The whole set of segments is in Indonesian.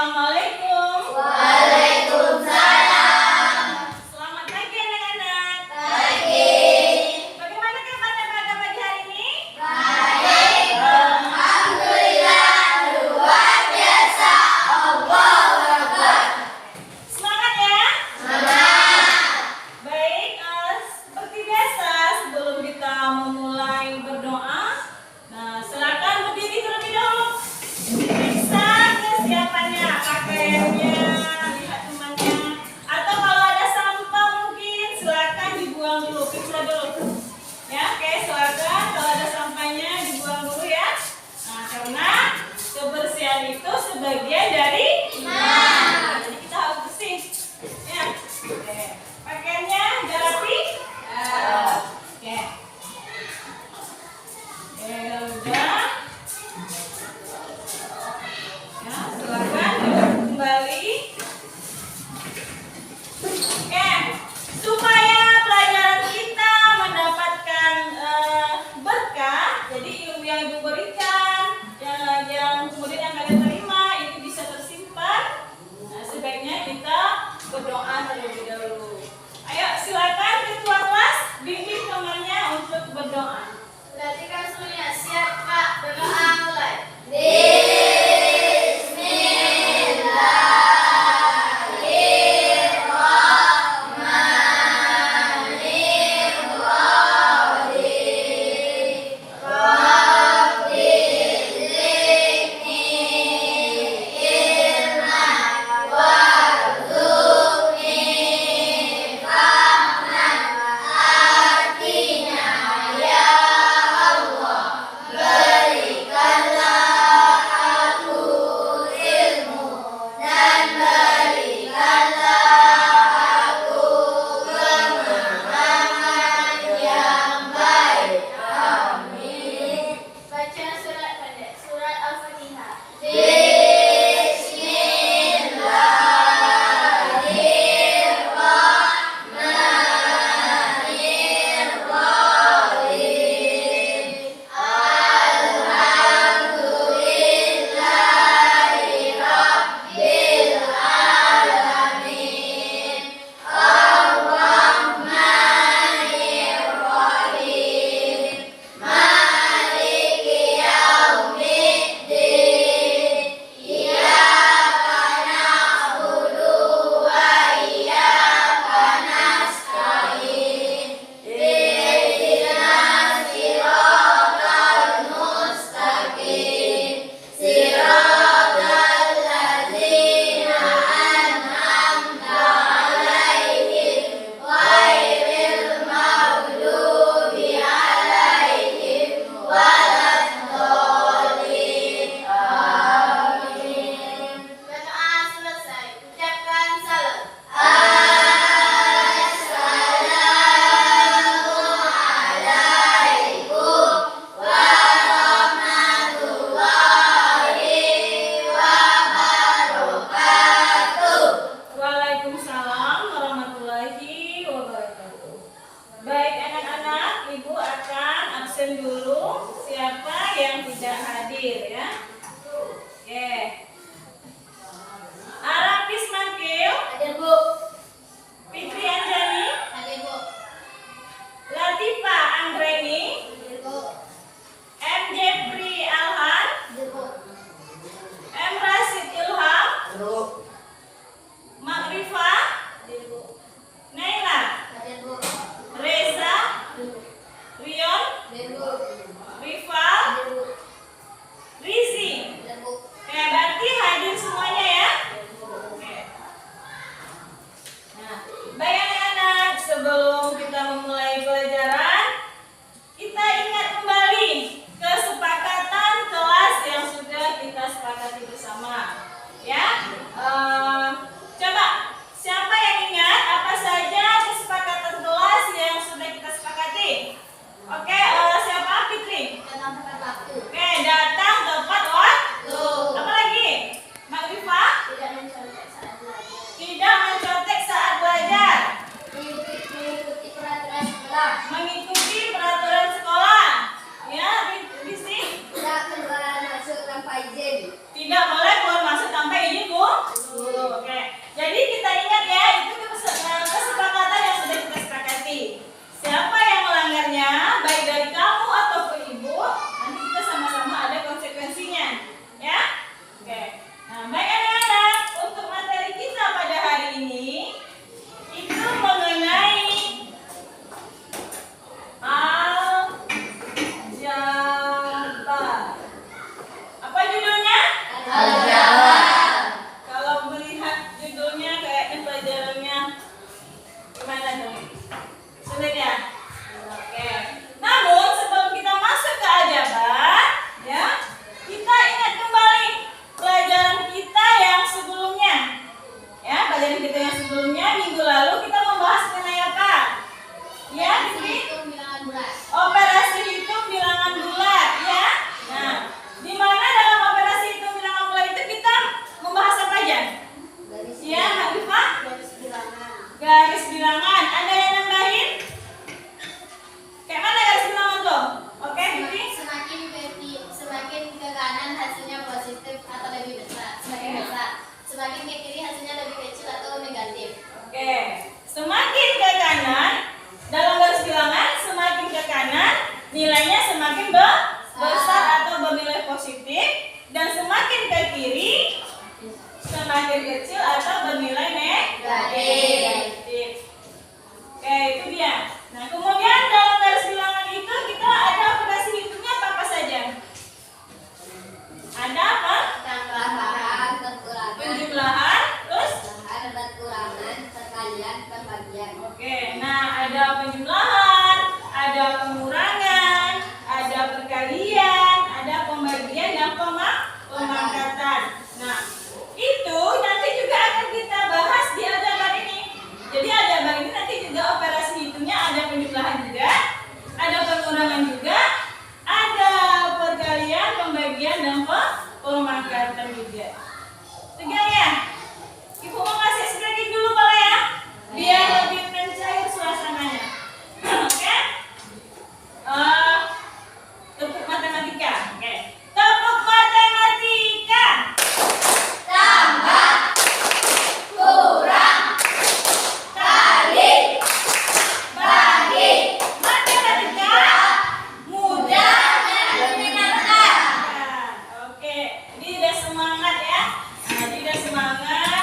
Assalamualaikum. Waalaikumsalam. Selamat pagi anak-anak. Pagi. Bagaimana kabarnya pada pagi hari ini? Baik. Alhamdulillah. Luar biasa. Allahu Akbar. Semangat ya. Semangat. Baik, seperti biasa sebelum kita memulai berdoa, nah silakan berdiri terlebih dahulu. Periksa kesiapannya, pakaiannya, lihat temannya. Atau kalau ada sampah mungkin silakan dibuang dulu, periksa dulu. Ya, oke, silakan kalau ada sampahnya dibuang dulu ya. Nah, karena kebersihan itu sebagian dari iman. Jadi kita harus bersih. Ya, oke. Pakaiannya udah rapi? Oke. Oke, udah. Ya, silakan duduk kembali. Oke, supaya pelajaran kita mendapatkan berkah, jadi ilmu yang Ibu berikan, yang kemudian yang kalian terima itu bisa tersimpan Nah, baik anak-anak, untuk materi kita pada hari ini itu mengenai aljabar. Apa judulnya? Aljabar. Kalau melihat judulnya kayaknya pelajarannya gimana dong? Sulit ya? Oke. Namun sebelum kita masuk ke aljabar, ya, kita ingat kembali pelajaran kita yang sebelumnya. Ya, pelajaran kita yang sebelumnya minggu lalu kita membahas mengenai apa? Ya, Fitri? Operasi hitung bilangan bulat, ya. Nah, di mana dalam operasi hitung bilangan bulat itu kita membahas apa aja? Ya, Hanifah? Garis bilangan. Ada yang nambahin? Kayak mana garis bilangan tuh? Oke, Fitri? Semakin ke kanan hasilnya positif atau lebih besar, semakin besar. Semakin ke kiri hasilnya lebih kecil atau negatif. Oke. Semakin ke kanan dalam garis bilangan, semakin ke kanan nilainya semakin besar atau bernilai positif, dan semakin ke kiri semakin kecil atau bernilai negatif. Oke, itu dia. Nah, kemudian dalam garis bilangan itu kita ada operasi hitungnya apa saja? Ada apa? Tambahan, kekurangan, Penjumlahan, terus berkurangan, perkalian, pembagian. oke, nah ada penjumlahan, ada pengurangan, ada perkalian, ada pembagian dan pemangkatan. Nah, itu nanti juga akan kita bahas di aljabar ini. Jadi aljabar ini nanti juga operasi hitungnya ada penjumlahan juga, ada pengurangan juga, ada perkalian, pembagian dan pemangkatan juga. Tegang ya? Ibu mau kasih stretching dulu boleh ya? Biar lebih mencair suasananya. Oke? Tepuk matematika. Oke. Tepuk matematika. Tambah, kurang, kali, bagi, Matematika mudah dan menyenangkan. Oke, jadi udah semangat ya. Nah, jadi udah semangat.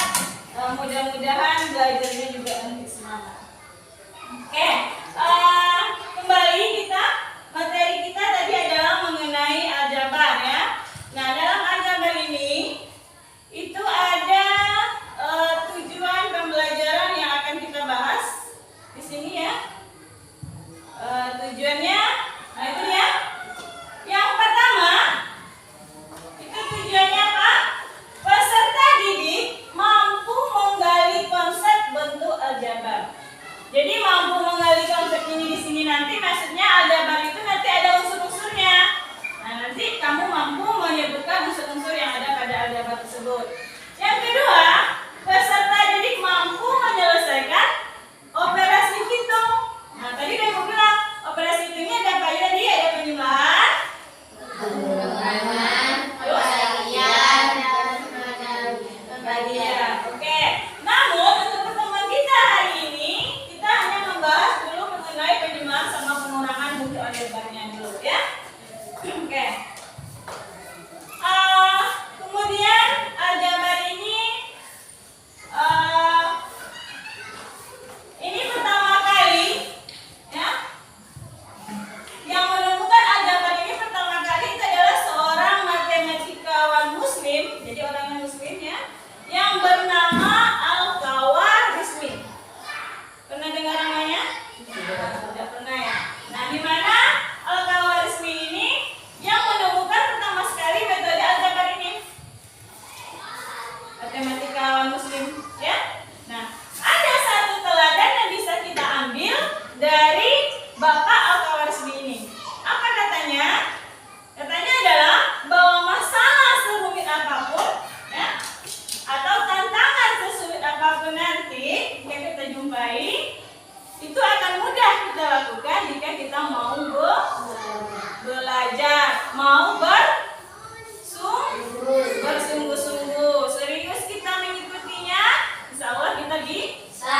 Mudah-mudahan belajarnya juga nanti semangat. Oke, kembali materi kita tadi adalah mengenai aljabar ya. Nah, dalam aljabar ini itu ada tujuan pembelajaran yang akan kita bahas di sini ya. Tujuannya, nah itu dia. Yang pertama, itu tujuannya apa? Peserta didik mampu menggali konsep bentuk aljabar. Jadi mampu menggali konsep ini di sini nanti maksudnya aljabar itu nanti ada unsur-unsurnya. Nah, nanti kamu mampu menyebutkan unsur-unsur yang ada pada aljabar tersebut. Yang kedua, peserta didik mampu menyelesaikan operasi hitung. Nah, tadi udah aku bilang operasi hitungnya ada apa aja tadi? Ada penjumlahan, pengurangan, perkalian, pembagian. Oke. Namun untuk pertemuan kita hari ini kita hanya membahas dulu mengenai penjumlahan sama pengurangan bentuk aljabarnya dulu ya. Oke. Kemudian aljabar ini pertama kali ya. Yang menemukan aljabar ini pertama kali itu adalah seorang matematikawan muslim, jadi orang yang muslim ya, yang bernama Al-Khawarizmi. Pernah dengar namanya? Tidak pernah ya. Nah, di mana Al-Khawarizmi ini yang menemukan pertama sekali metode aljabar ini? Matematikawan muslim ya. Nah, ada satu teladan yang bisa kita ambil dari Bapak Al-Khawarizmi ini. Apa katanya? Katanya adalah bahwa masalah serumit apapun ya, atau tantangan sesulit apapun nanti yang kita jumpai itu akan mudah kita lakukan jika kita mau belajar, mau bersungguh-sungguh, serius kita mengikutinya, insya Allah kita bisa.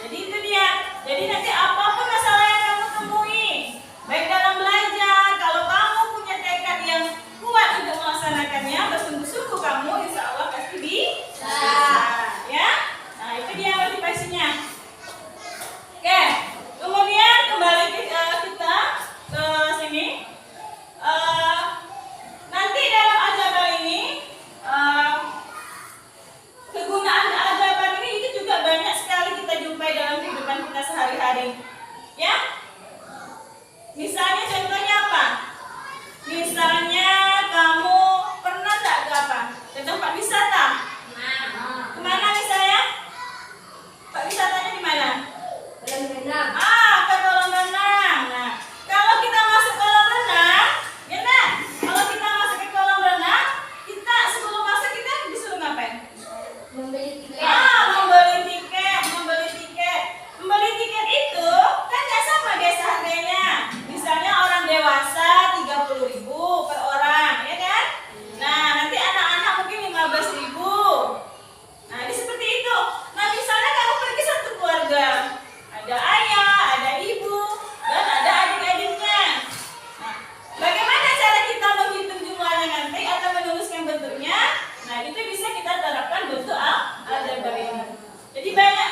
Jadi itu dia. Jadi nanti apapun masalah yang kamu temui, baik dalam belajar, kalau kamu punya tekad yang kuat untuk melaksanakannya, bersungguh-sungguh kamu, insya Membeli tiket. Membeli tiket. Membeli tiket itu kan nggak sama guys harganya. Misalnya orang dewasa 30.000 per orang, ya kan? Nah, nanti anak-anak mungkin 15.000. Nah, ini seperti itu. Nah, misalnya kamu pergi satu keluarga, ada ayah, ada ibu, dan ada adik-adiknya. Nah, bagaimana cara kita menghitung jumlahnya nanti atau menuliskan bentuknya? Nah, itu bisa kita terapkan bentuk aljabar ini. Jadi banyak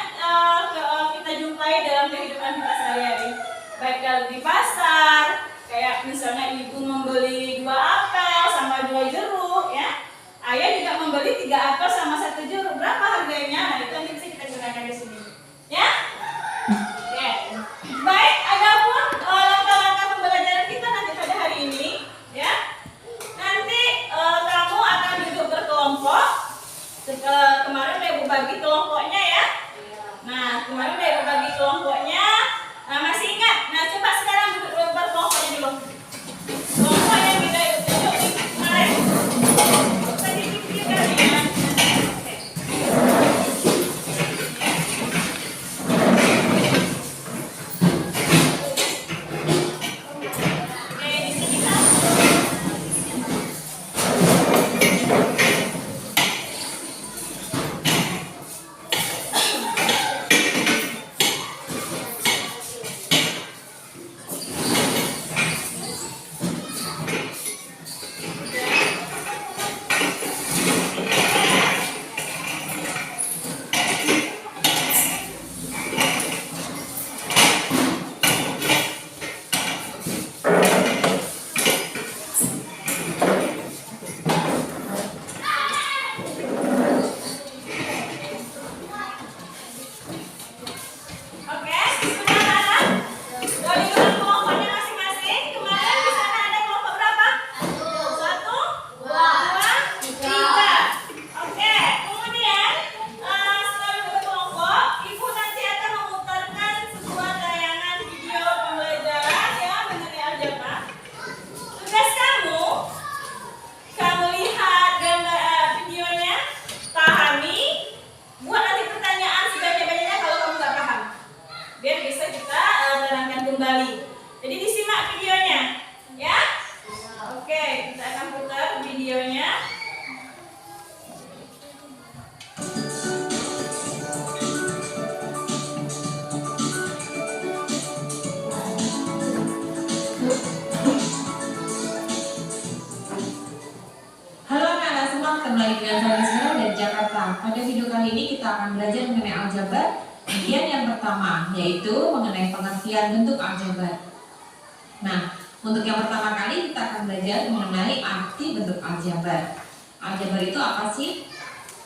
kita jumpai dalam kehidupan kita sehari-hari. Baik kalau di pasar, kayak misalnya ibu membeli 2 apel sama 2 jeruk, ya. Ayah juga membeli 3 apel sama 1 jeruk. Berapa harganya? Nah, itu nanti bisa kita gunakan di sini. Ya? Oke. Baik, adapun langkah-langkah pembelajaran kita nanti pada hari ini, ya. Nanti kamu akan duduk berkelompok. Kemarin udah ibu bagi kelompoknya ya. Nah, kemarin udah ibu bagi kelompoknya. Nah, masih ingat? Nah, coba sekarang duduk berkelompoknya dulu. Kelompok yang kita tunjuk di kemarin. Tadi dipikirkan ya. Oke, di sini satu. Oke, sudah ada? Dari kelompoknya masing-masing. Kemarin di sana ada kelompok berapa? 1, 2, 3. Oke, kemudian setelah berkelompok, ibu nanti akan memutarkan sebuah tayangan video pembelajaran ya mengenai aljabar. Tugas kamu lihat gambar videonya, pahami, buat nanti pertanyaan sebanyak-banyaknya kalau kamu nggak paham. Biar bisa kita terangkan kembali. Jadi disimak videonya, ya. Oke, kita akan putar videonya. Halo anak-anak semua, ketemu lagi dengan saya Rizka dari Jakarta. Pada video kali ini kita akan belajar mengenai aljabar bagian yang pertama, yaitu mengenai pengertian bentuk aljabar. Nah, untuk yang pertama kali kita akan belajar mengenai arti bentuk aljabar. Aljabar itu apa sih?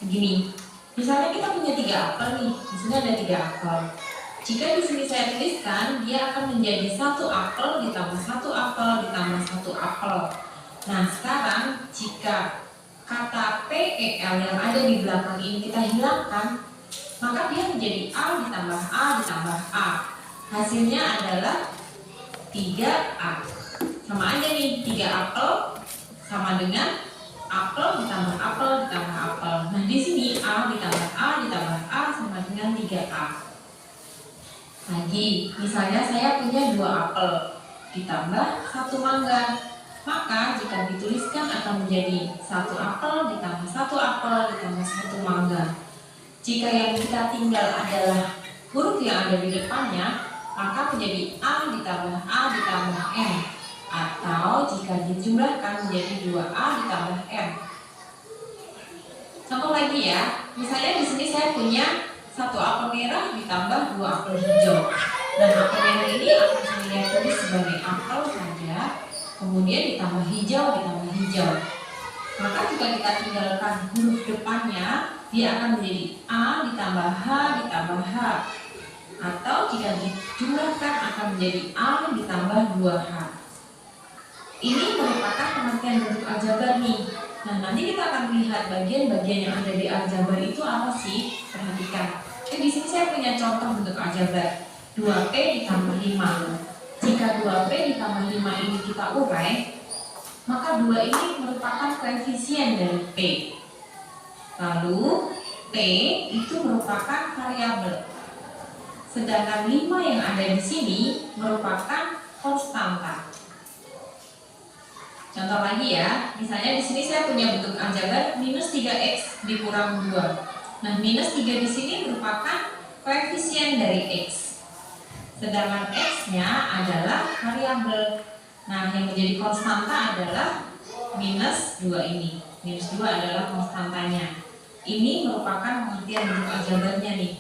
Begini, misalnya kita punya 3 apel nih, di sini ada 3 apel. Jika di sini saya tuliskan, dia akan menjadi 1 apel ditambah 1 apel ditambah 1 apel. Nah, sekarang jika kata PEL yang ada di belakang ini kita hilangkan, maka dia menjadi A ditambah A ditambah A. Hasilnya adalah 3A. Sama aja nih, 3 apel sama dengan apel ditambah apel ditambah apel. Nah, di sini A ditambah A ditambah A sama dengan 3A. Lagi, misalnya saya punya 2 apel ditambah 1 mangga. Maka jika dituliskan akan menjadi 1 apel ditambah 1 apel ditambah 1 mangga. Jika yang kita tinggal adalah huruf yang ada di depannya, maka menjadi A ditambah A ditambah M. Atau jika dijumlahkan menjadi 2A ditambah M. Contoh lagi ya, misalnya di sini saya punya 1 apel merah ditambah 2 apel hijau. Dan apel merah ini akan saya tulis sebagai apel saja, kemudian ditambah hijau. Maka jika kita tinggalkan huruf depannya, dia akan menjadi A ditambah H ditambah H. Atau jika dijumlahkan akan menjadi A ditambah 2H. Ini merupakan pengertian bentuk aljabar nih. Nah, nanti kita akan melihat bagian-bagian yang ada di aljabar itu apa sih? Perhatikan. Di sini saya punya contoh bentuk aljabar. 2P ditambah 5. Jika 2P ditambah 5 ini kita urai, maka 2 ini merupakan koefisien dari P. Lalu T itu merupakan variabel. Sedangkan 5 yang ada di sini merupakan konstanta. Contoh lagi ya, misalnya di sini saya punya bentuk aljabar minus 3x dikurang 2. Nah, minus 3 di sini merupakan koefisien dari x. Sedangkan x-nya adalah variabel. Nah, yang menjadi konstanta adalah minus 2 ini. Minus 2 adalah konstantanya. Ini merupakan pengertian bentuk aljabarnya nih.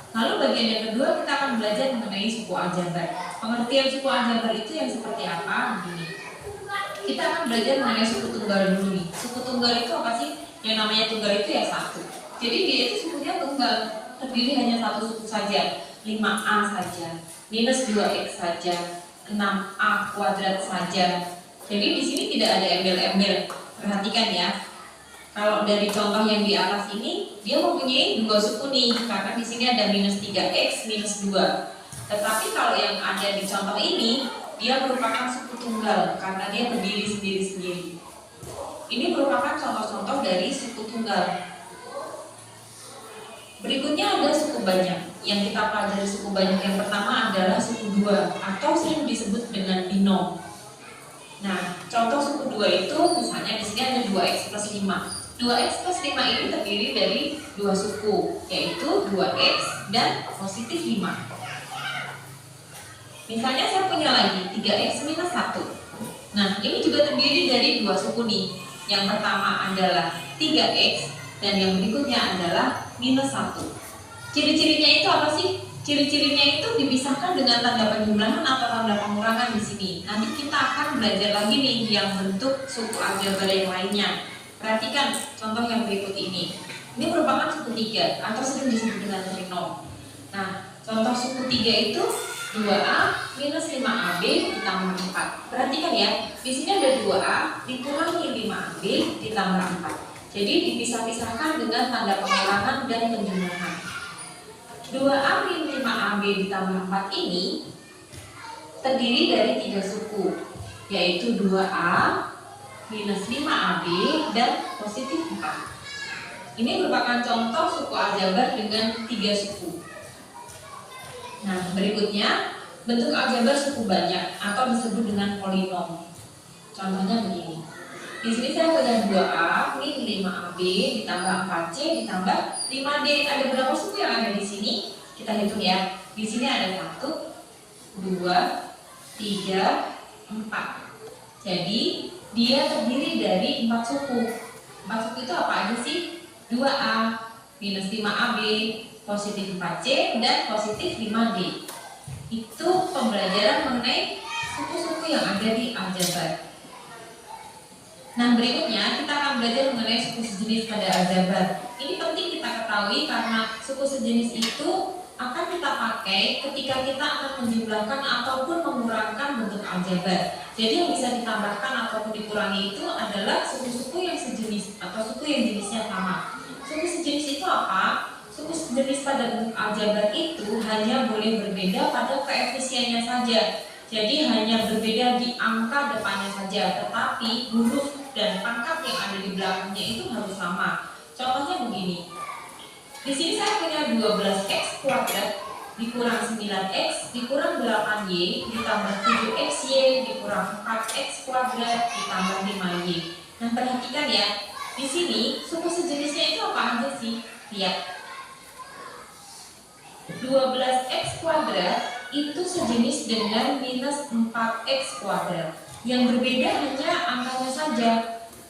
Lalu bagian yang kedua kita akan belajar mengenai suku aljabar. Pengertian suku aljabar itu yang seperti apa? Begini. Kita akan belajar mengenai suku tunggal dulu nih. Suku tunggal itu apa sih? Yang namanya tunggal itu ya satu. Jadi dia itu sukunya tunggal, terdiri hanya satu suku saja, 5a saja, minus 2x saja, 6a kuadrat saja. Jadi di sini tidak ada embel-embel. Perhatikan ya. Kalau dari contoh yang di atas ini, dia mempunyai dua suku nih, karena di sini ada minus 3x minus 2. Tetapi kalau yang ada di contoh ini, dia merupakan suku tunggal, karena dia berdiri sendiri-sendiri. Ini merupakan contoh-contoh dari suku tunggal. Berikutnya ada suku banyak. Yang kita pelajari suku banyak yang pertama adalah suku 2, atau sering disebut dengan binom. Nah, contoh suku 2 itu misalnya di sini ada 2x plus 5. 2x plus 5 ini terdiri dari dua suku, yaitu 2x dan positif 5. Misalnya saya punya lagi 3x minus 1. Nah, ini juga terdiri dari dua suku nih. Yang pertama adalah 3x dan yang berikutnya adalah minus 1. Ciri-cirinya itu apa sih? Ciri-cirinya itu dipisahkan dengan tanda penjumlahan atau tanda pengurangan di sini. Nanti kita akan belajar lagi nih yang bentuk suku aljabar yang lainnya. Perhatikan contoh yang berikut ini. Ini merupakan suku 3 atau sering disebut dengan trinom. Nah, contoh suku 3 itu 2a minus 5ab ditambah 4. Perhatikan ya, di sini ada 2a dikurangi 5ab ditambah 4. Jadi dipisah-pisahkan dengan tanda pengurangan dan penjumlahan. 2a min 5ab ditambah 4 ini terdiri dari 3 suku, yaitu 2a minus 5ab dan positif 4. Ini merupakan contoh suku aljabar dengan 3 suku. Nah, berikutnya bentuk aljabar suku banyak atau disebut dengan polinom. Contohnya begini. Di sini saya punya 2a min 5ab ditambah 4c ditambah 5d. Ada berapa suku yang ada di sini? Kita hitung ya. Di sini ada 1, 2, 3, 4. Jadi dia terdiri dari 4 suku. 4 suku itu apa aja sih? 2a minus 5ab, positif 4c, dan positif 5d. Itu pembelajaran mengenai suku-suku yang ada di aljabar. Nah, berikutnya kita akan belajar mengenai suku sejenis pada aljabar. Ini penting kita ketahui karena suku sejenis itu akan kita pakai ketika kita akan menjumlahkan ataupun mengurangkan bentuk aljabar. Jadi yang bisa ditambahkan ataupun dikurangi itu adalah suku-suku yang sejenis atau suku yang jenisnya sama. Suku sejenis itu apa? Suku sejenis pada bentuk aljabar itu hanya boleh berbeda pada koefisiennya saja. Jadi hanya berbeda di angka depannya saja, tetapi huruf dan pangkat yang ada di belakangnya itu harus sama. Contohnya begini. Di sini saya punya 12x kuadrat dikurang 9x dikurang 8y ditambah 7xy dikurang 4x kuadrat ditambah 5y. Nah, perhatikan ya. Di sini suku sejenisnya itu apa aja sih? Lihat. 12x kuadrat itu sejenis dengan minus 4x kuadrat. Yang berbeda hanya angkanya saja.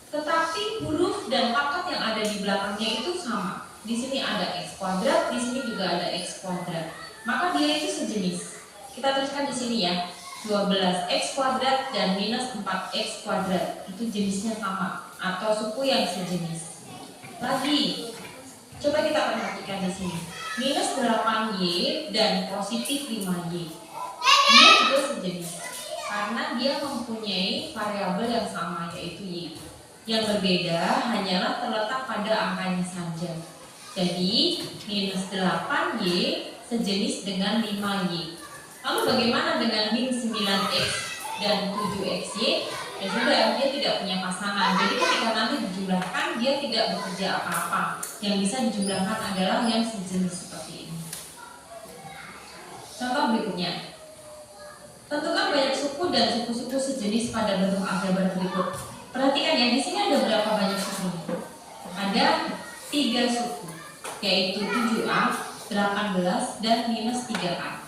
Tetapi huruf dan pangkat yang ada di belakangnya itu sama. Di sini ada x kuadrat, di sini juga ada x kuadrat. Maka dia itu sejenis. Kita teruskan di sini ya. 12x kuadrat dan minus 4x kuadrat itu jenisnya sama atau suku yang sejenis. Lagi, coba kita perhatikan di sini. Minus 8y dan positif 5y. Dia juga sejenis karena dia mempunyai variabel yang sama yaitu y. Yang berbeda hanyalah terletak pada angkanya saja. Jadi minus 8y sejenis dengan 5y. Lalu bagaimana dengan min 9x dan 7xy? dan juga dia tidak punya pasangan. Jadi ketika nanti dijumlahkan dia tidak bekerja apa-apa. Yang bisa dijumlahkan adalah yang sejenis seperti ini. Contoh berikutnya. Tentukan banyak suku dan suku-suku sejenis pada bentuk aljabar berikut. Perhatikan ya, di sini ada berapa banyak suku? Ada 3 suku, yaitu 7A, 18, dan minus 3A.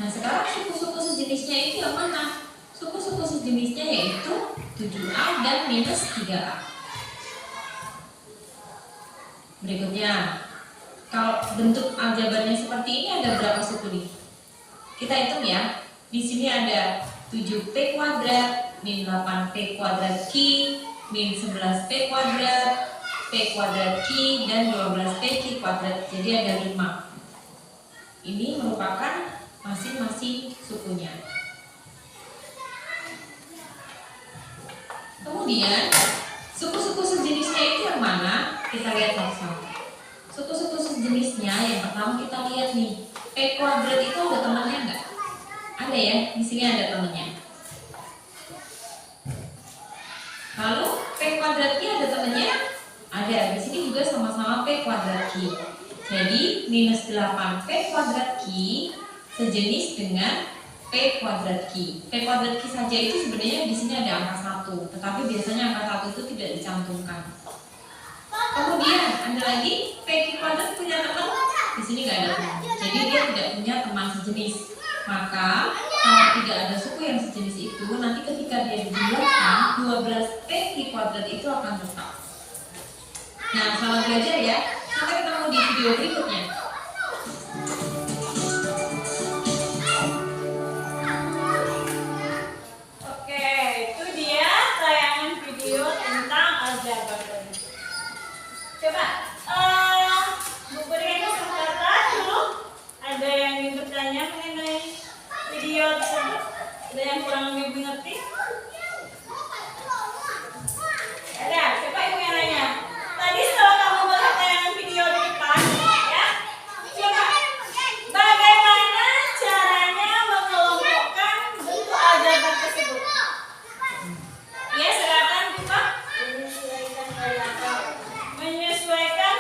Nah sekarang suku-suku sejenisnya itu yang mana? Suku-suku sejenisnya yaitu 7A dan minus 3A. Berikutnya, kalau bentuk aljabarnya seperti ini ada berapa suku nih? Kita hitung ya. Di sini ada 7P kuadrat, min 8P kuadrat Q, min 11P kuadrat, P kuadrat Q, dan 12P Q kuadrat. Jadi ada 5. Ini merupakan masing-masing sukunya. Kemudian, suku-suku sejenisnya itu yang mana? Kita lihat satu-satu. Suku-suku sejenisnya yang pertama kita lihat nih. P kuadrat itu ada temannya enggak? Ada ya, di sini ada temannya. Lalu P kuadrat Q ada temannya? Ada, di sini juga sama-sama P kuadrat Q. Jadi minus 8P kuadrat Q sejenis dengan P kuadrat Q. P kuadrat Q saja itu sebenarnya di sini ada angka 1, tetapi biasanya angka 1 itu tidak dicantumkan. Kemudian ada lagi P Q kuadrat punya teman? Di sini nggak ada teman. Jadi dia tidak punya teman sejenis. Maka kalau tidak ada suku yang sejenis itu, nanti ketika dia dijumlahkan 12P Q kuadrat itu akan tetap. Nah, selamat belajar ya. Sampai ketemu di video berikutnya. Oke, itu dia tayangan video tentang aljabar. Coba, Bu berikan kesempatan dulu. Ada yang ingin bertanya mengenai video tersebut? Ada yang kurang lebih mengerti? Ada, siapa ibu yang nanya? Tadi setelah kamu melihat tayangan video di depan, ya, coba bagaimana caranya mengelompokkan bentuk aljabar tersebut? Ya, silakan buka. Menyesuaikan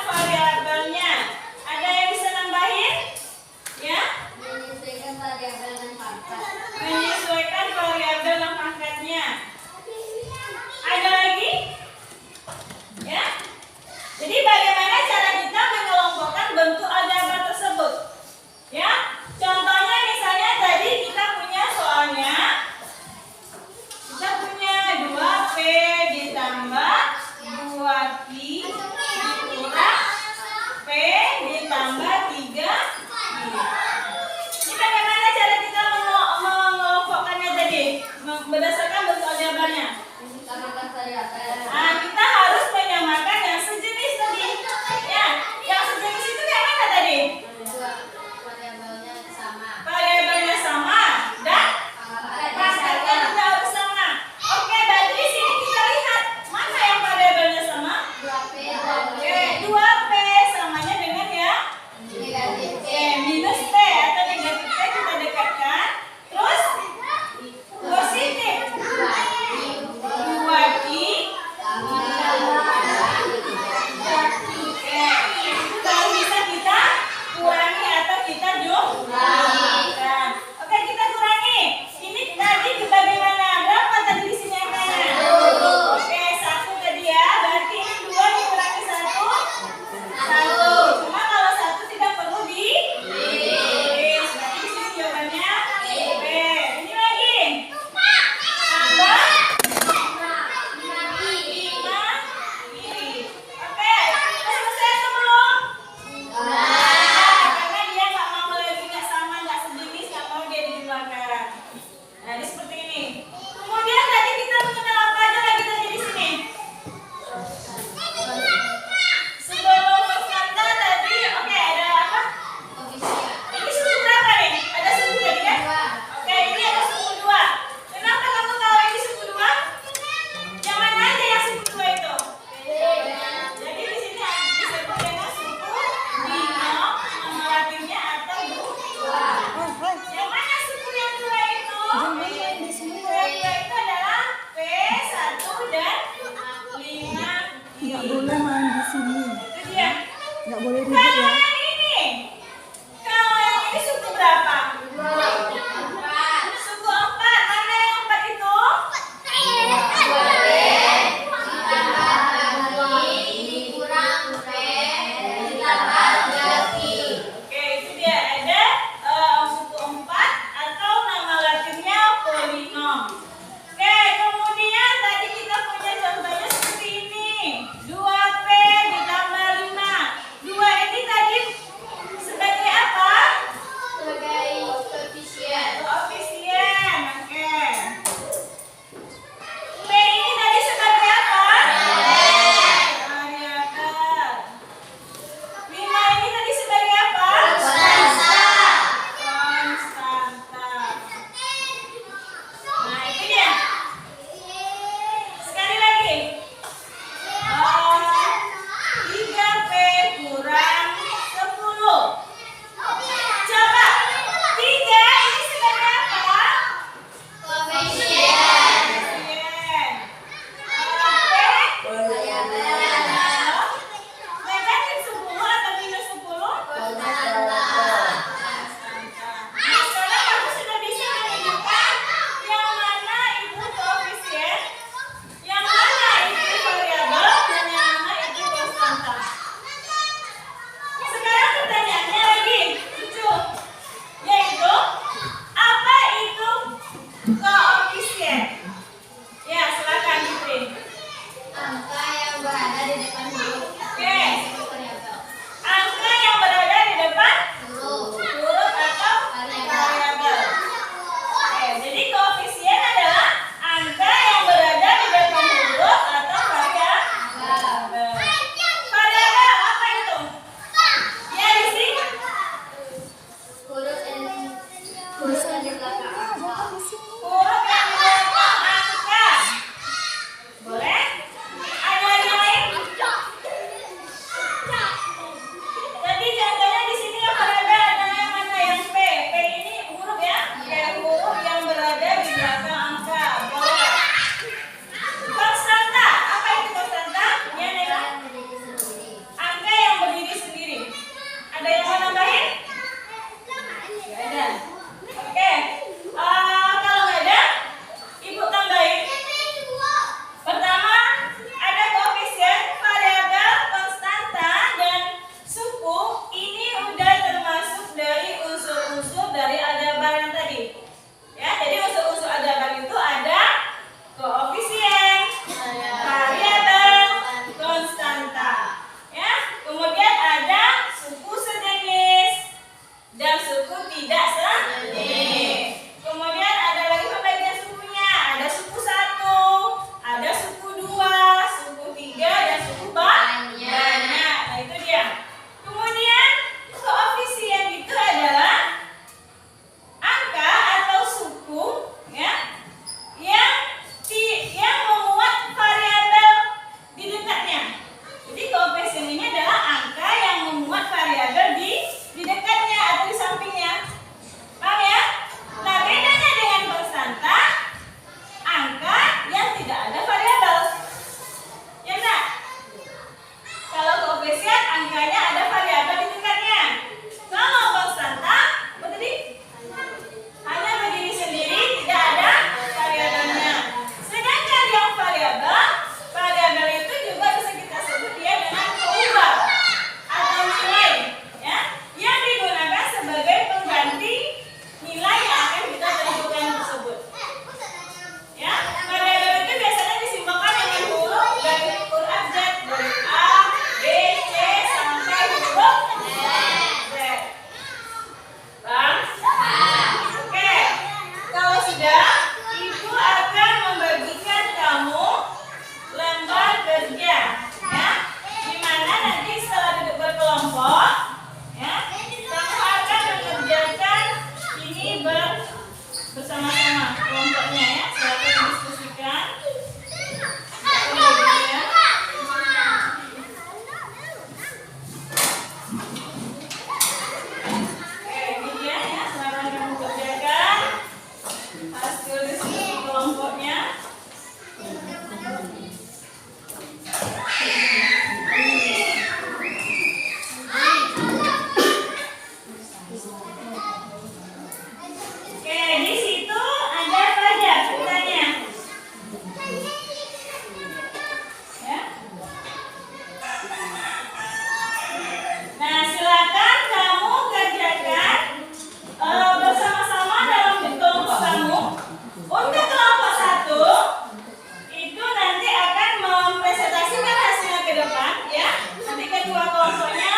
ketua kelompoknya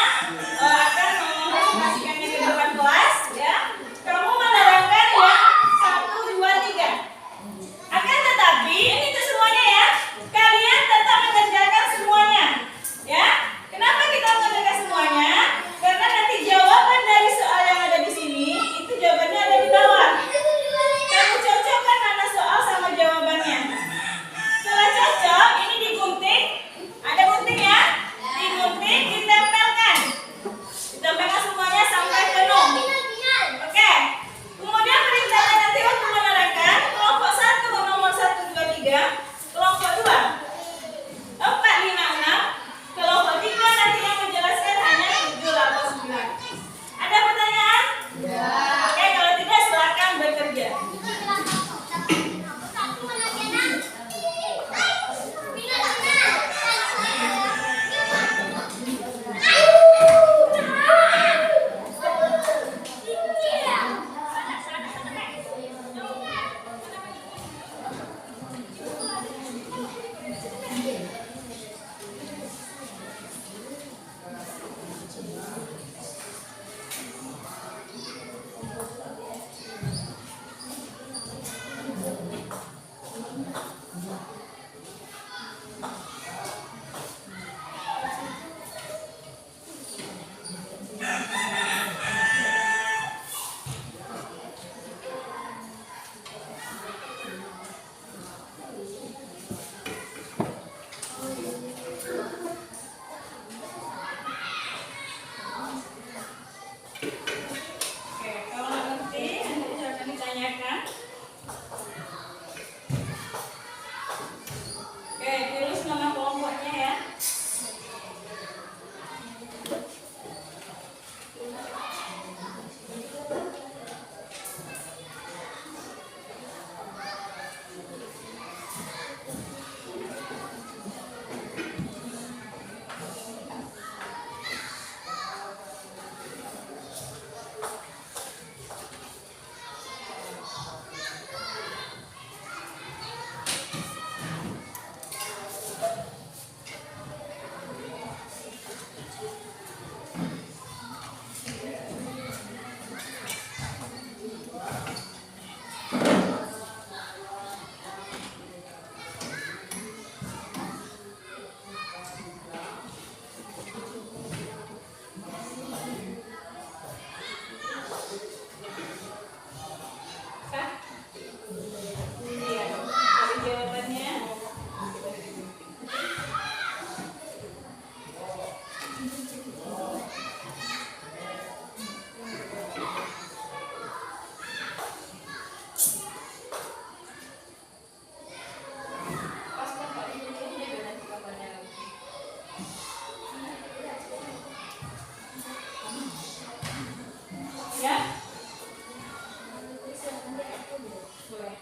akan mengasihkannya ke depan kelas, ya. Kamu menerangkan yang 1, 2, 3. Akan tetapi ini untuk semuanya ya. Kalian tetap mengerjakan semuanya, ya. Kenapa kita mengerjakan semuanya? Karena nanti jawaban dari soal yang ada di sini itu jawabannya ada di bawah. Kamu cocokkan mana soal sama jawabannya. Setelah cocok, ini digunting. Ada gunting ya? Digunting, ditempelkan. Ditempelkan semuanya sampai penuh. Oke. Kemudian perintahnya nanti untuk menerangkan kelompok 1 nomor 1, 2, 3, kelompok 2 4, 5, 6, kelompok 3 nanti yang menjelaskan hanya 7 atau 9. Ada pertanyaan? Oke, kalau tidak silakan bekerja. Oke, kalau nggak ngerti nanti silakan ditanyakan. Oke, tulis nama kelompoknya ya. Kak? Iya, cari jawabannya. Pas kakak ini juga nanti kabarnya. Ya? Boleh.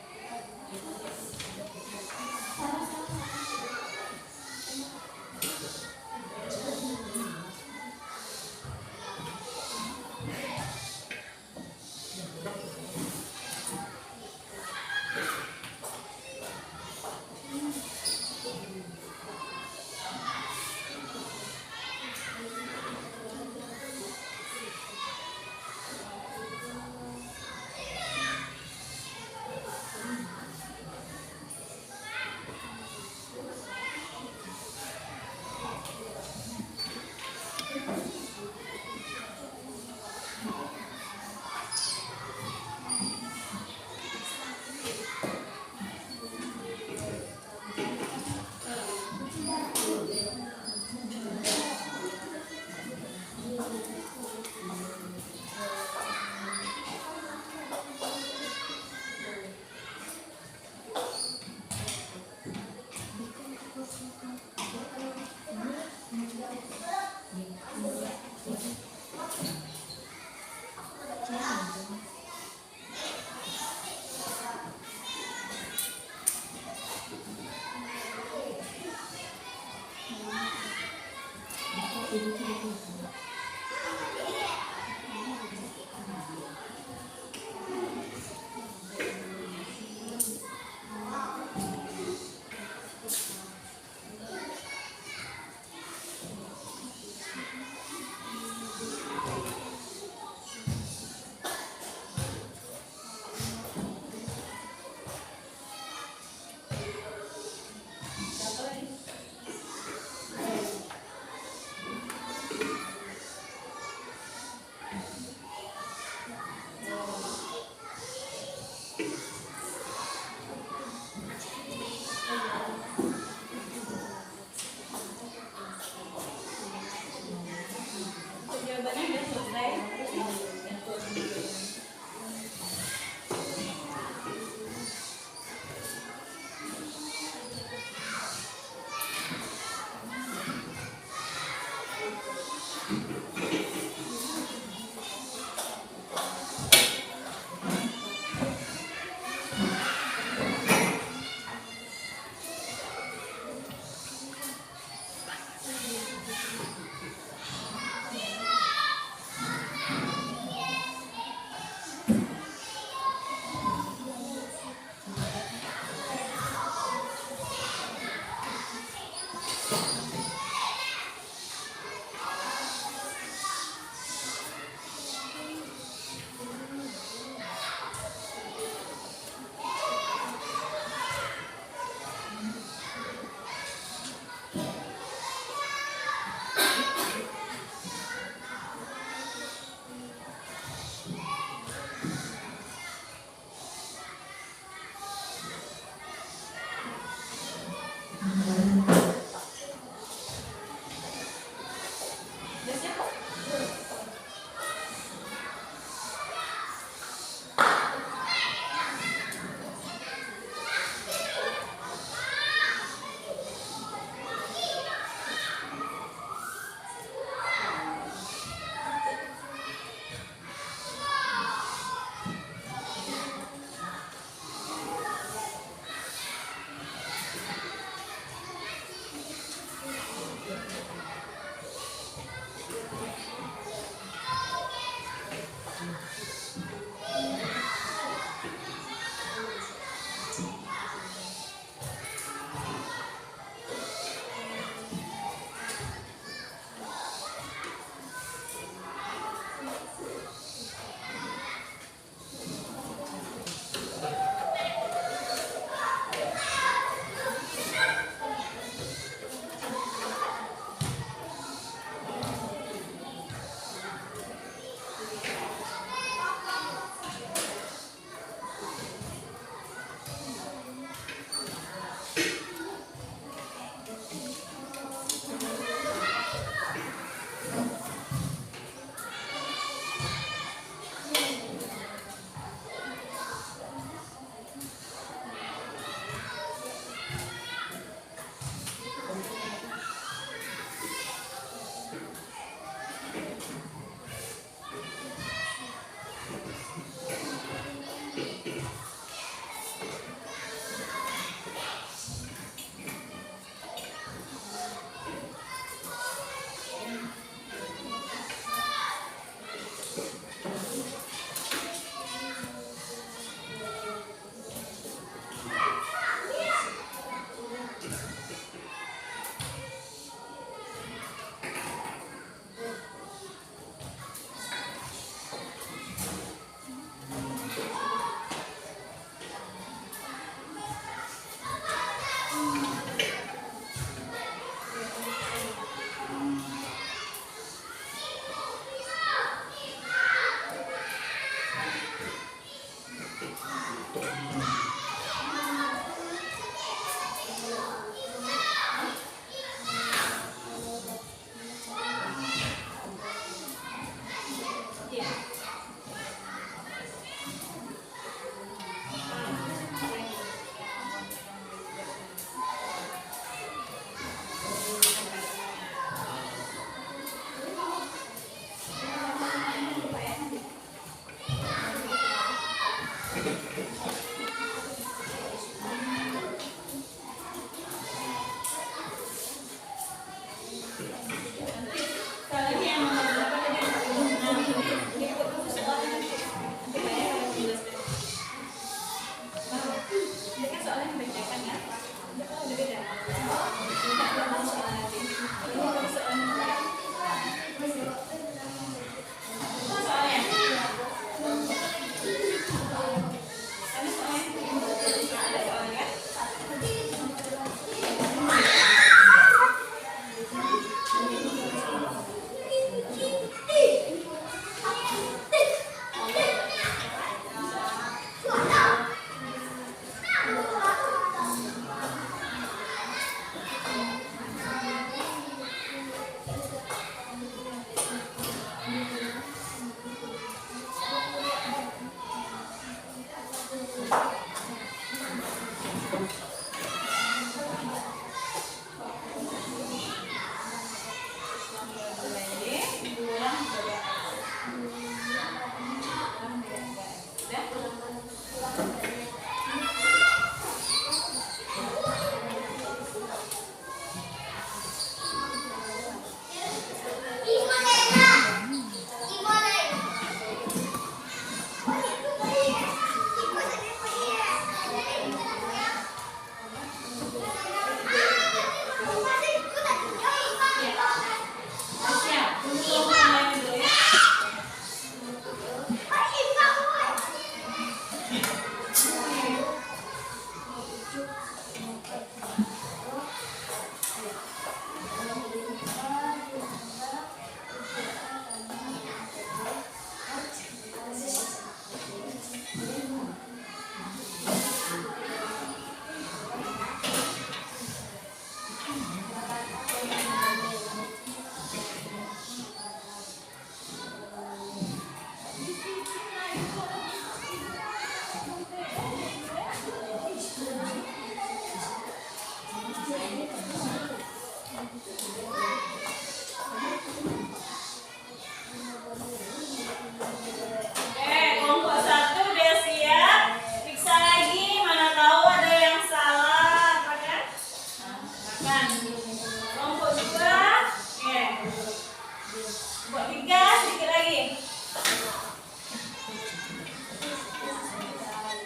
Buat digas sedikit lagi.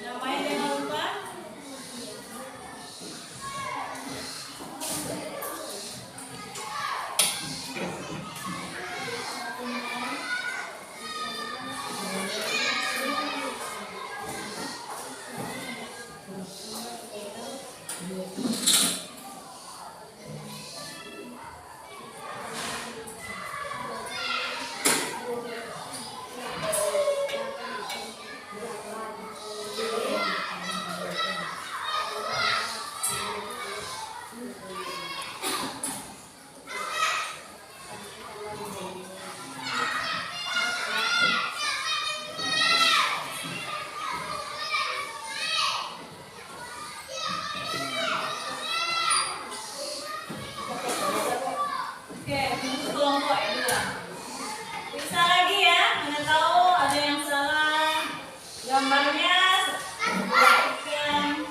Namanya jangan lupa. Oke, untuk kelompok dua. Periksa lagi ya, mana tahu ada yang salah gambarnya. Perhatikan.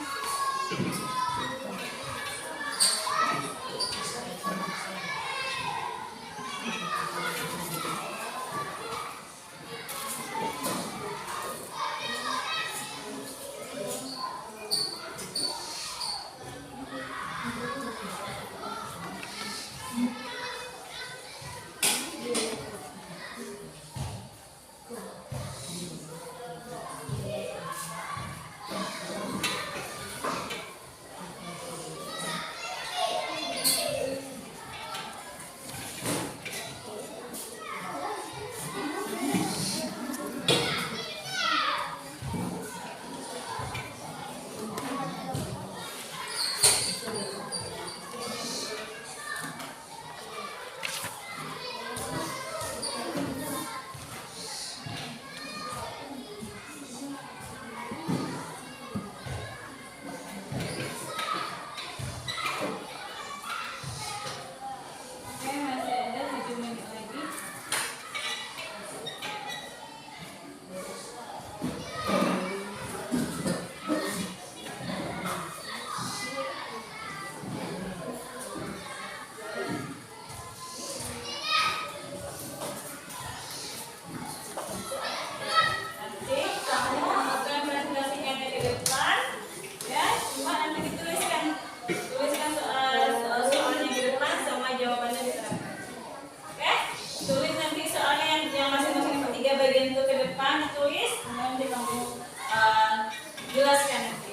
Oke, masih ada 7 menit lagi. Nanti kamu akan presentasikannya ke depan, ya. Cuma nanti tuliskan soalnya di depan sama jawabannya di tengah. Oke, tulis nanti soalnya yang masing-masing tiga bagian itu ke depan, tulis, nanti kamu jelaskan nanti.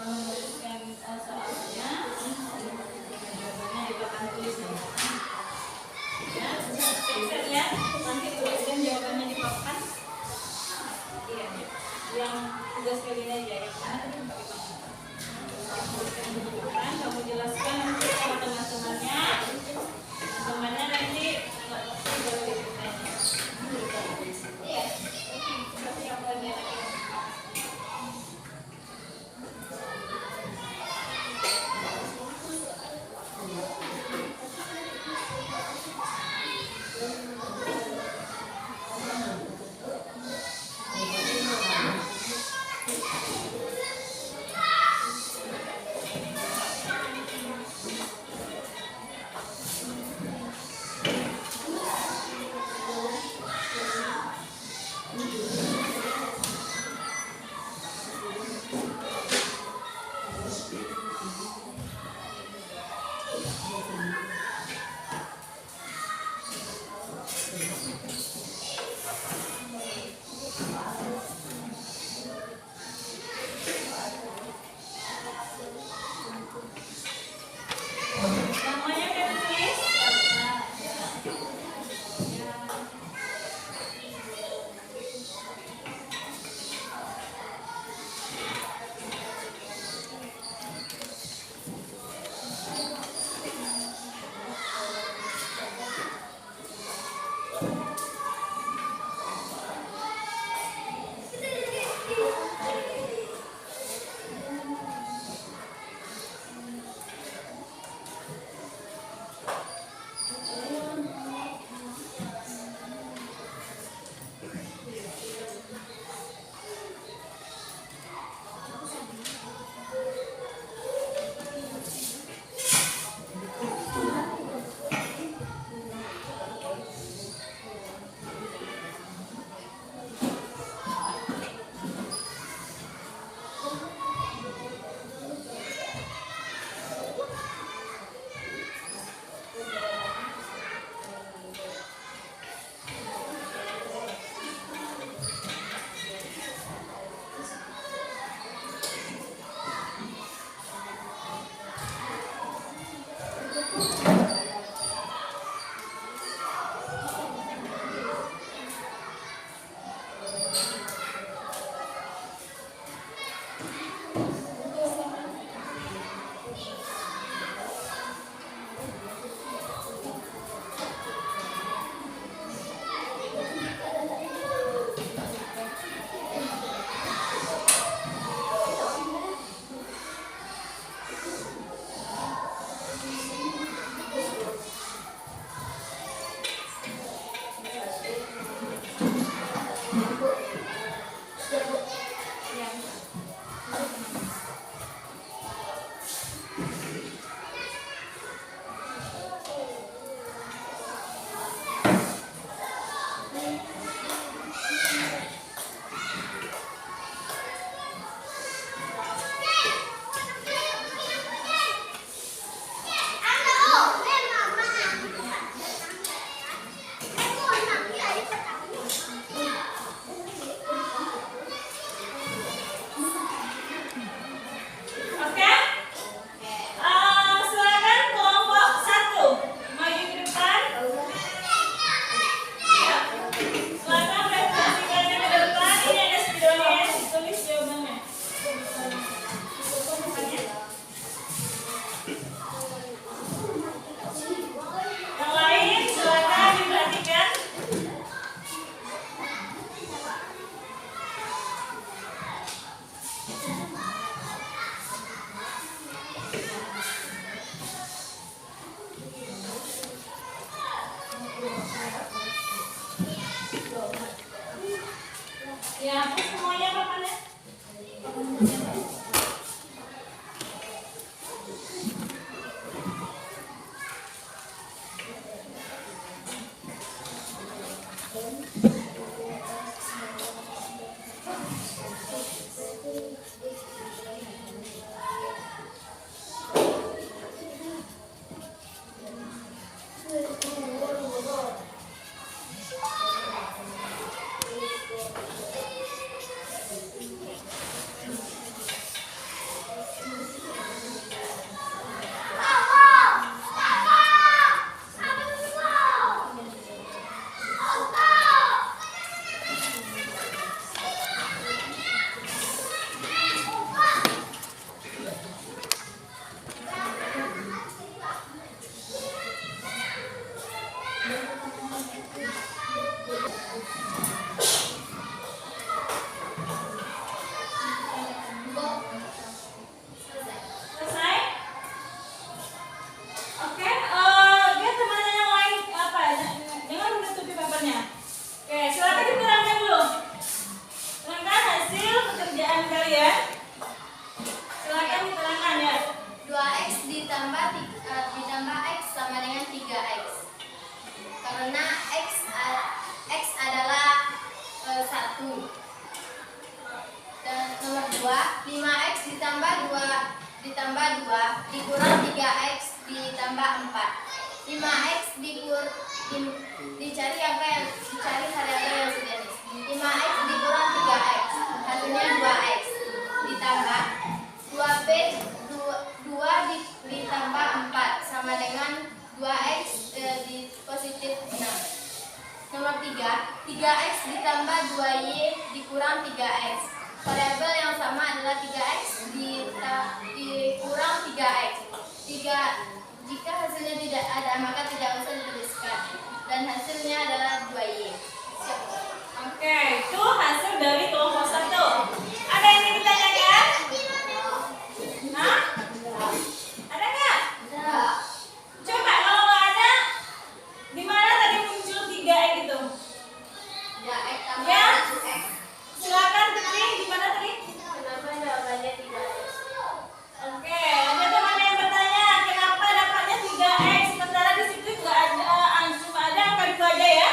Kamu tuliskan soalnya, jawabannya di belakang tulis. Ya, ya, nanti tuliskan jawabannya. Oke? Silakan kelompok 1 maju ke depan. Ya. Silakan presentasikannya ke depan. Ini ada spidolnya, ditulis jawabannya. Yang lain silakan diperhatikan. Ya, hapus semuanya papannya. Selesai? Oke, dia temannya yang lain apa? Jangan menutupi papernya. Oke, silakan diterangkan dulu. Terangkan hasil pekerjaan kalian. Silakan diterangkan ya. 2x ditambah x sama dengan 3x. Karena x adalah 1. Dan nomor 2, 5x ditambah 2 dikurang 3x ditambah 4. 5x dicari apa yang dicari variabel yang sejenis. 5x dikurang 3x hasilnya 2x ditambah 2b 2 ditambah 4 sama dengan 2x di positif 6. Nomor 3, 3x ditambah 2y dikurang 3x. Variabel yang sama adalah 3x dikurang 3x. Jika hasilnya tidak ada, maka tidak usah dituliskan. Dan hasilnya adalah 2y. Oke, itu hasil dari kelompok 1. Ada yang ingin ditanyakan? Hah? Ada nggak? Coba kalau nggak ada, di mana tadi muncul 3x itu? 3x tambah Ya. 1x. Silakan Putri, di mana tadi? Kenapa jawabannya 3x? Oke, ada teman yang bertanya, kenapa dapatnya 3x sementara di situ nggak ada, cuma ada angka 2 aja ya?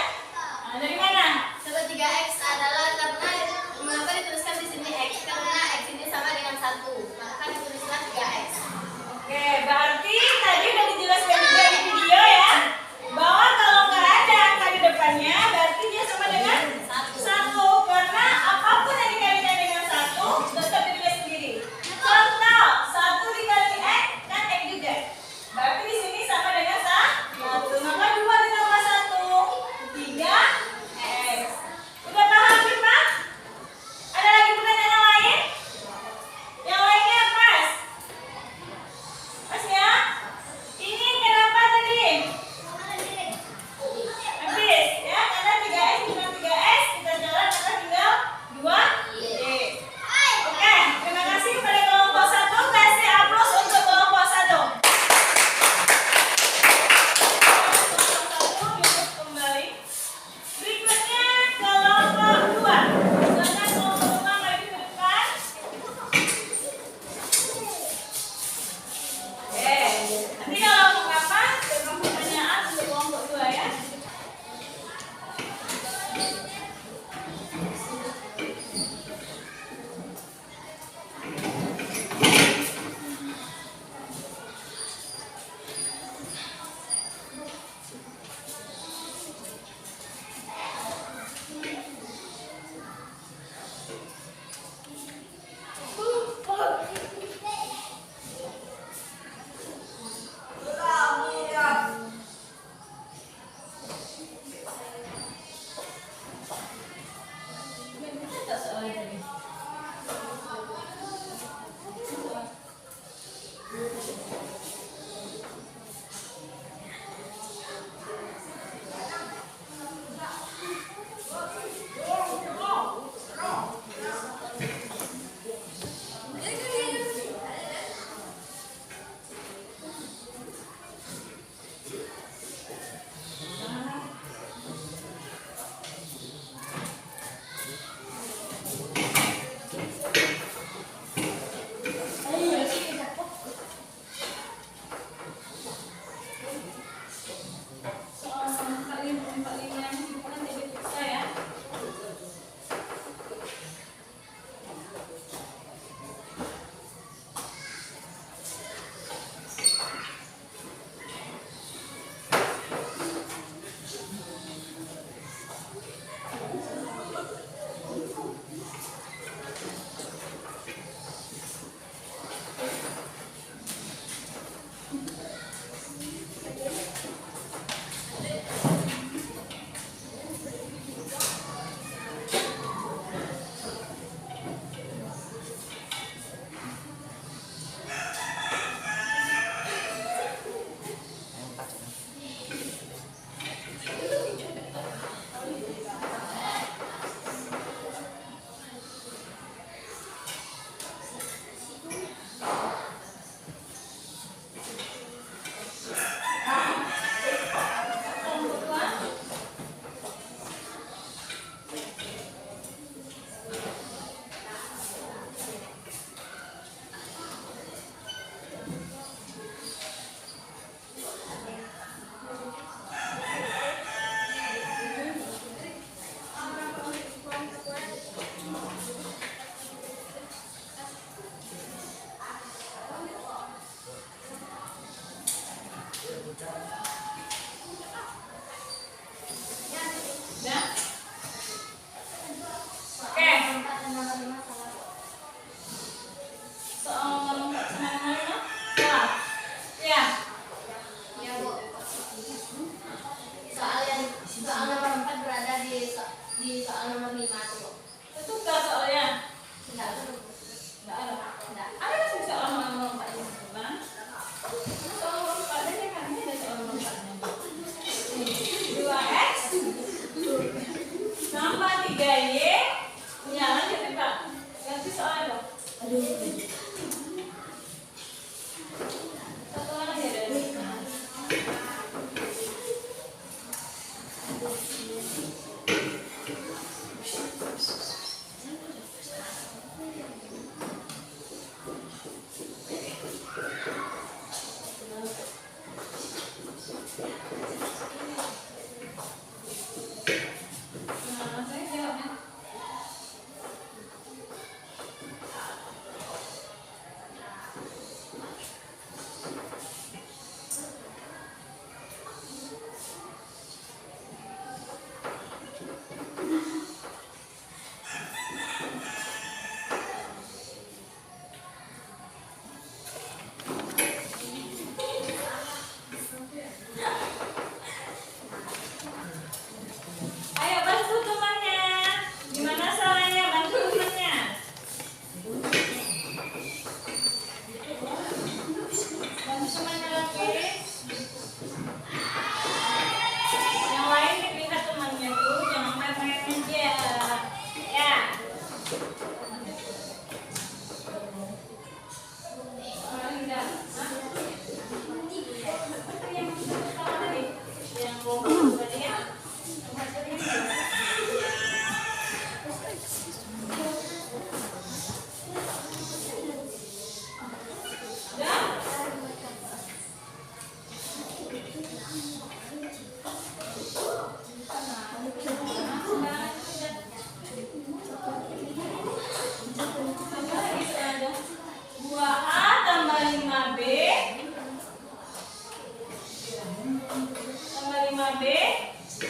5B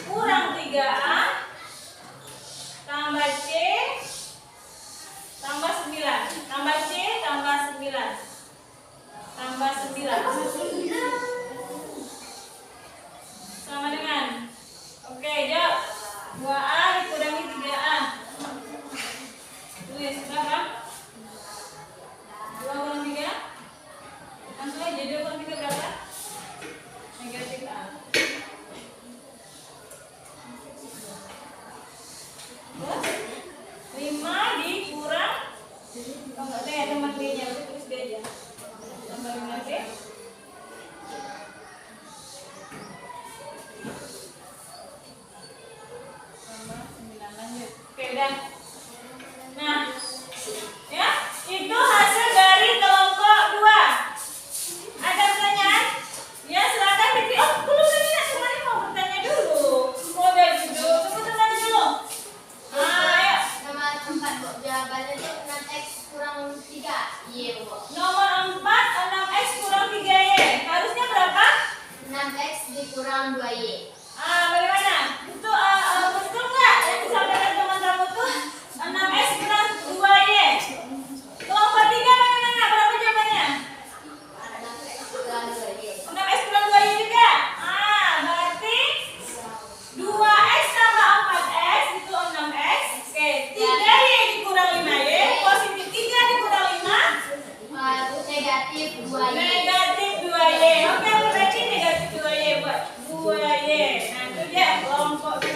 kurang 3A tambah C tambah 9. Tambah C tambah 9. Tambah 9. Sama dengan. Oke, jawab. 2A dikurangi 3A. Tulis berapa? 2 kurang 3. Langsung aja 2 kurang 3 berapa? Negatif A. Terus 5 dikurang. Oh enggak ada ya tambah B-nya, tulis B aja. Tambah 5B. Tambah 9, lanjut. Oke, udah. Nah, ya, itu hasil dari kelompok 2. Ada pertanyaan? Ya, silakan dipilih. Oh, belum tadi ya, semuanya mau bertanya dulu. Mau dari dulu, tunggu tenang dulu. Ayo. Nomor 4, Bu. Jawabannya itu 6x kurang 3. Iya, Bu. Nomor 4, 6x kurang 3y. Harusnya berapa? 6x dikurang 2y. Bagaimana? Itu betul nggak yang disampaikan teman kamu tuh? 6x kurang 2y. Kelompok 3 bagaimana? Berapa jawabannya? 6x kurang 2y. 6x kurang 2y juga. Berarti 2x tambah 4x itu 6x. Oke, 3y dikurang 5y. Positif 3 dikurang 5. Negatif 2y. Negatif 2y. Oke, berarti negatif 2y buat 2y. Nah, itu dia kelompok 2.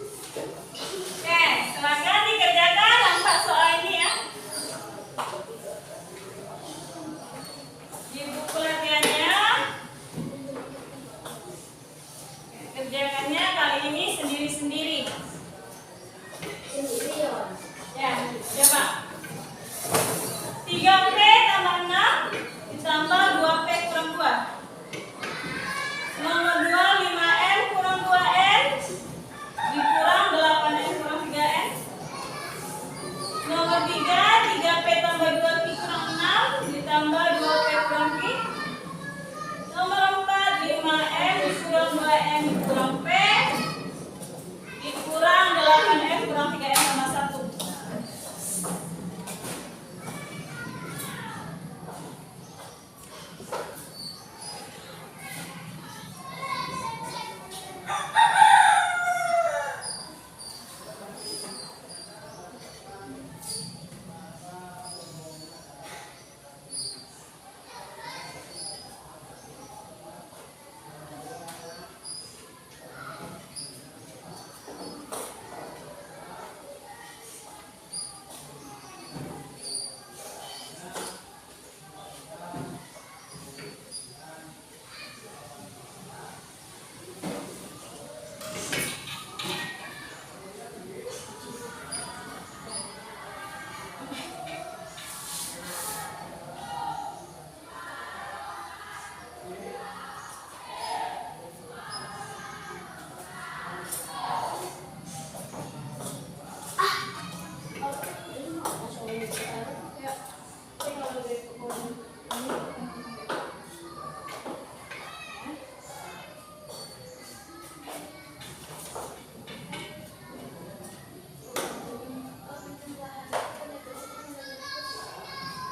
Oke, silakan dikerjakan 4 soal ini ya. Di buku latihannya, kerjakannya kali ini sendiri-sendiri. Ya, coba. 3P tambah 6 ditambah 2P kurang 2. Nomor 2, 5N kurang 2N dikurang 8N kurang 3N. Nomor 3, 3P tambah 2Q kurang 6 ditambah 2P kurang Q. Nomor 4, 5N dikurang 2N dikurang P dikurang 8N kurang 3N sama 1.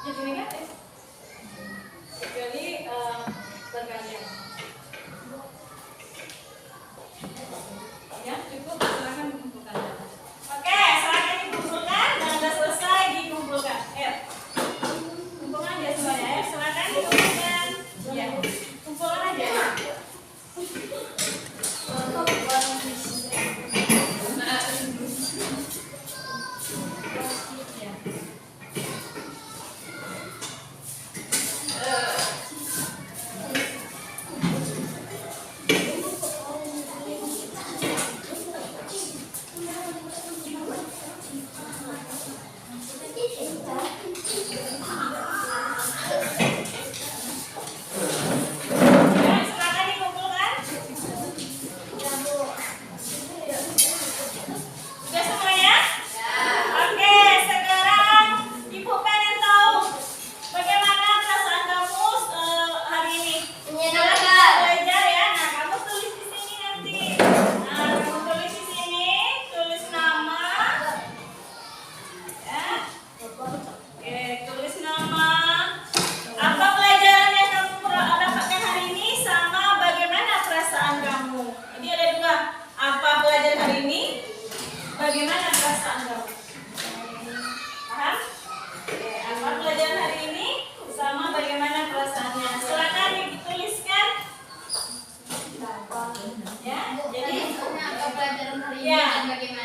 Jadi negatif. Kecuali bergantian. Ya, cukup. Silakan kumpulkan. Oke, silakan dikumpulkan dan sudah selesai dikumpulkan. Ayo, kumpulkan aja semuanya. Ya, silakan dikumpulkan. Ya, kumpulkan aja. Silakan dikumpulkan. Sudah semuanya? Oke, sekarang Ibu pengen tahu bagaimana perasaan kamu hari ini. Menyenangkan. Belajar ya. Nah, kamu tulis di sini nanti. Nah, kamu tulis di sini, tulis nama. Ya. Oke, tulis nama. Apa pelajaran yang kamu dapatkan hari ini sama bagaimana perasaan kamu? Jadi ada dua. Apa pelajaran hari ini? Bagaimana perasaan kamu? Paham? Oke, apa pelajaran hari ini sama bagaimana perasaannya? Silakan dituliskan. Ya, jadi Apa pelajaran hari ini Ya. dan bagaimana?